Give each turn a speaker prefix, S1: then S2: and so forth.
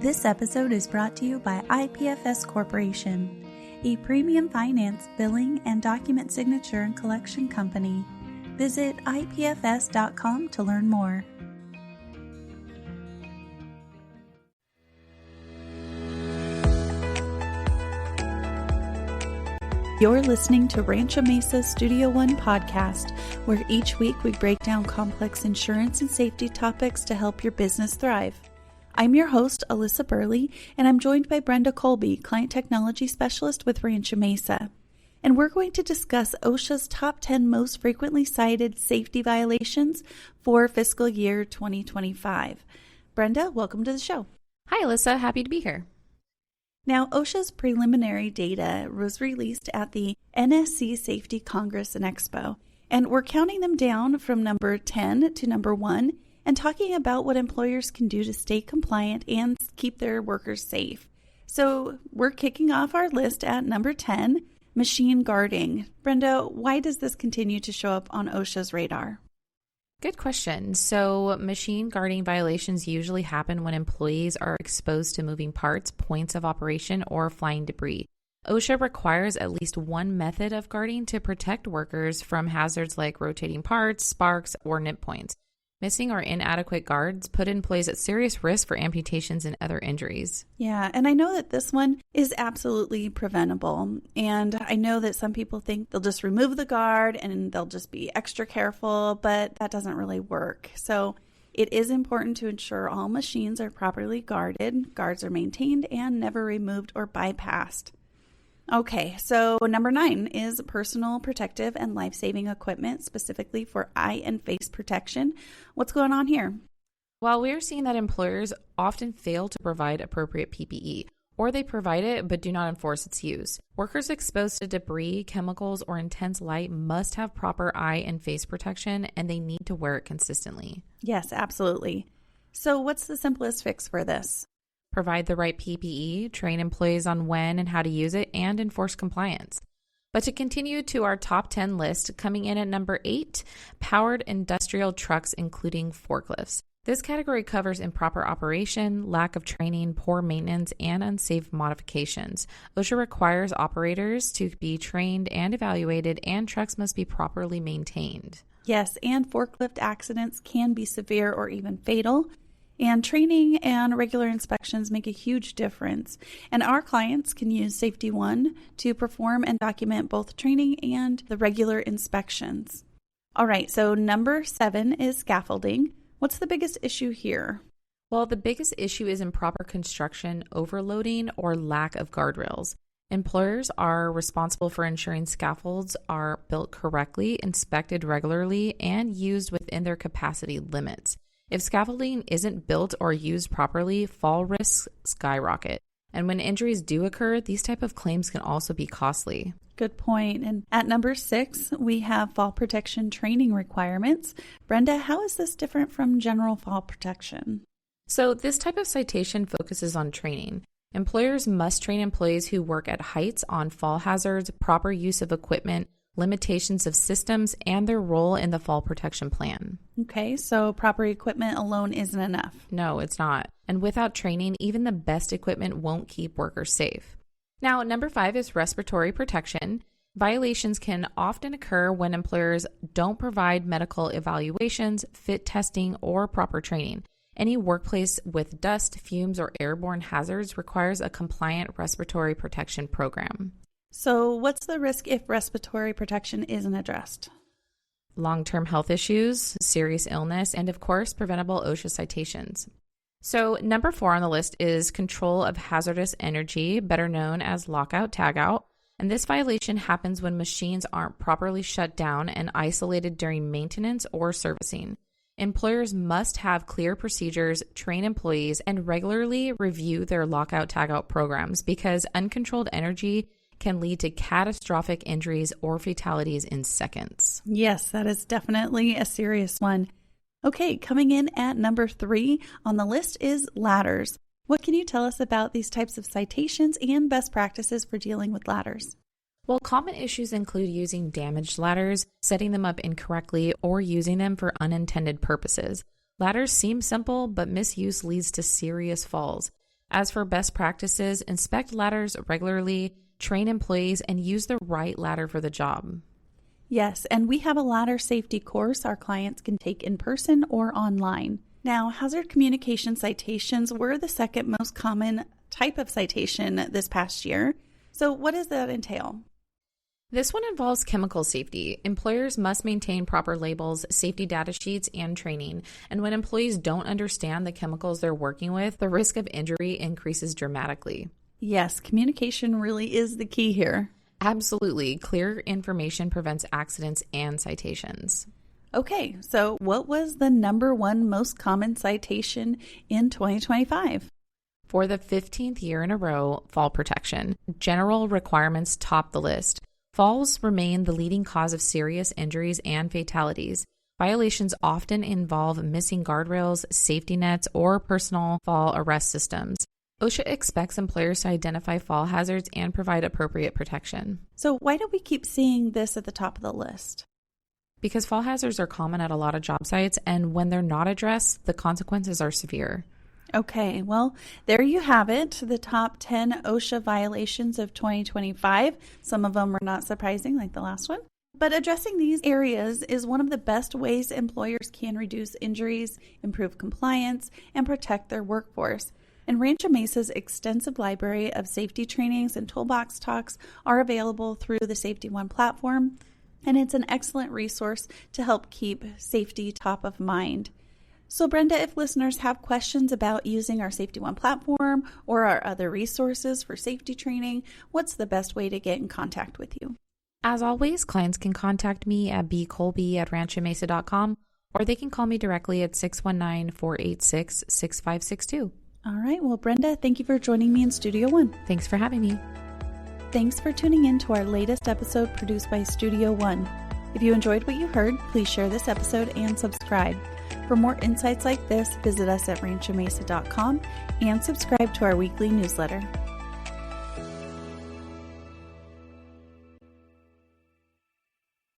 S1: This episode is brought to you by IPFS Corporation, a premium finance, billing, and document signature and collection company. Visit ipfs.com to learn more. You're listening to Rancho Mesa Studio One podcast, where each week we break down complex insurance and safety topics to help your business thrive. I'm your host, Alyssa Burley, and I'm joined by Brenda Colby, Client Technology Specialist with Rancho Mesa. And we're going to discuss OSHA's top 10 most frequently cited safety violations for fiscal year 2025. Brenda, welcome to the show.
S2: Hi, Alyssa. Happy to be here.
S1: Now, OSHA's preliminary data was released at the NSC Safety Congress and Expo, and we're counting them down from number 10 to number 1 and talking about what employers can do to stay compliant and keep their workers safe. So we're kicking off our list at number 10, machine guarding. Brenda, why does this continue to show up on OSHA's radar?
S2: Good question. So machine guarding violations usually happen when employees are exposed to moving parts, points of operation, or flying debris. OSHA requires at least one method of guarding to protect workers from hazards like rotating parts, sparks, or nip points. Missing or inadequate guards put employees at serious risk for amputations and other injuries.
S1: Yeah, and I know that this one is absolutely preventable. And I know that some people think they'll just remove the guard and they'll just be extra careful, but that doesn't really work. So it is important to ensure all machines are properly guarded, guards are maintained, and never removed or bypassed. Okay, so number 9 is personal protective and life-saving equipment, specifically for eye and face protection. What's going on here?
S2: Well, we're seeing that employers often fail to provide appropriate PPE, or they provide it but do not enforce its use. Workers exposed to debris, chemicals, or intense light must have proper eye and face protection, and they need to wear it consistently.
S1: Yes, absolutely. So what's the simplest fix for this?
S2: Provide the right PPE, train employees on when and how to use it, and enforce compliance. But to continue to our top 10 list, coming in at number 8, powered industrial trucks, including forklifts. This category covers improper operation, lack of training, poor maintenance, and unsafe modifications. OSHA requires operators to be trained and evaluated, and trucks must be properly maintained.
S1: Yes, and forklift accidents can be severe or even fatal. And training and regular inspections make a huge difference. And our clients can use Safety One to perform and document both training and the regular inspections. All right, so number 7 is scaffolding. What's the biggest issue here?
S2: Well, the biggest issue is improper construction, overloading, or lack of guardrails. Employers are responsible for ensuring scaffolds are built correctly, inspected regularly, and used within their capacity limits. If scaffolding isn't built or used properly, fall risks skyrocket. And when injuries do occur, these type of claims can also be costly.
S1: Good point. And at number 6, we have fall protection training requirements. Brenda, how is this different from general fall protection?
S2: So this type of citation focuses on training. Employers must train employees who work at heights on fall hazards, proper use of equipment, limitations of systems, and their role in the fall protection plan.
S1: Okay, so proper equipment alone isn't enough.
S2: No, it's not. And without training, even the best equipment won't keep workers safe. Now, number 5 is respiratory protection. Violations can often occur when employers don't provide medical evaluations, fit testing, or proper training. Any workplace with dust, fumes, or airborne hazards requires a compliant respiratory protection program.
S1: So what's the risk if respiratory protection isn't addressed?
S2: Long-term health issues, serious illness, and of course, preventable OSHA citations. So number 4 on the list is control of hazardous energy, better known as lockout-tagout. And this violation happens when machines aren't properly shut down and isolated during maintenance or servicing. Employers must have clear procedures, train employees, and regularly review their lockout-tagout programs because uncontrolled energy can lead to catastrophic injuries or fatalities in seconds.
S1: Yes, that is definitely a serious one. Okay, coming in at number 3 on the list is ladders. What can you tell us about these types of citations and best practices for dealing with ladders?
S2: Well, common issues include using damaged ladders, setting them up incorrectly, or using them for unintended purposes. Ladders seem simple, but misuse leads to serious falls. As for best practices, inspect ladders regularly, train employees, and use the right ladder for the job.
S1: Yes, and we have a ladder safety course our clients can take in person or online. Now, hazard communication citations were the second most common type of citation this past year. So what does that entail?
S2: This one involves chemical safety. Employers must maintain proper labels, safety data sheets, and training. And when employees don't understand the chemicals they're working with, the risk of injury increases dramatically.
S1: Yes, communication really is the key here.
S2: Absolutely. Clear information prevents accidents and citations.
S1: Okay, so what was the number one most common citation in 2025?
S2: For the 15th year in a row, fall protection. General requirements top the list. Falls remain the leading cause of serious injuries and fatalities. Violations often involve missing guardrails, safety nets, or personal fall arrest systems. OSHA expects employers to identify fall hazards and provide appropriate protection.
S1: So why do we keep seeing this at the top of the list?
S2: Because fall hazards are common at a lot of job sites, and when they're not addressed, the consequences are severe.
S1: Okay, well, there you have it, the top 10 OSHA violations of 2025. Some of them were not surprising, like the last one. But addressing these areas is one of the best ways employers can reduce injuries, improve compliance, and protect their workforce. And Rancho Mesa's extensive library of safety trainings and toolbox talks are available through the Safety One platform, and it's an excellent resource to help keep safety top of mind. So Brenda, if listeners have questions about using our Safety One platform or our other resources for safety training, what's the best way to get in contact with you?
S2: As always, clients can contact me at bcolby@ranchomesa.com, or they can call me directly at 619-486-6562.
S1: All right. Well, Brenda, thank you for joining me in Studio One.
S2: Thanks for having me.
S1: Thanks for tuning in to our latest episode produced by Studio One. If you enjoyed what you heard, please share this episode and subscribe. For more insights like this, visit us at ranchomesa.com and subscribe to our weekly newsletter.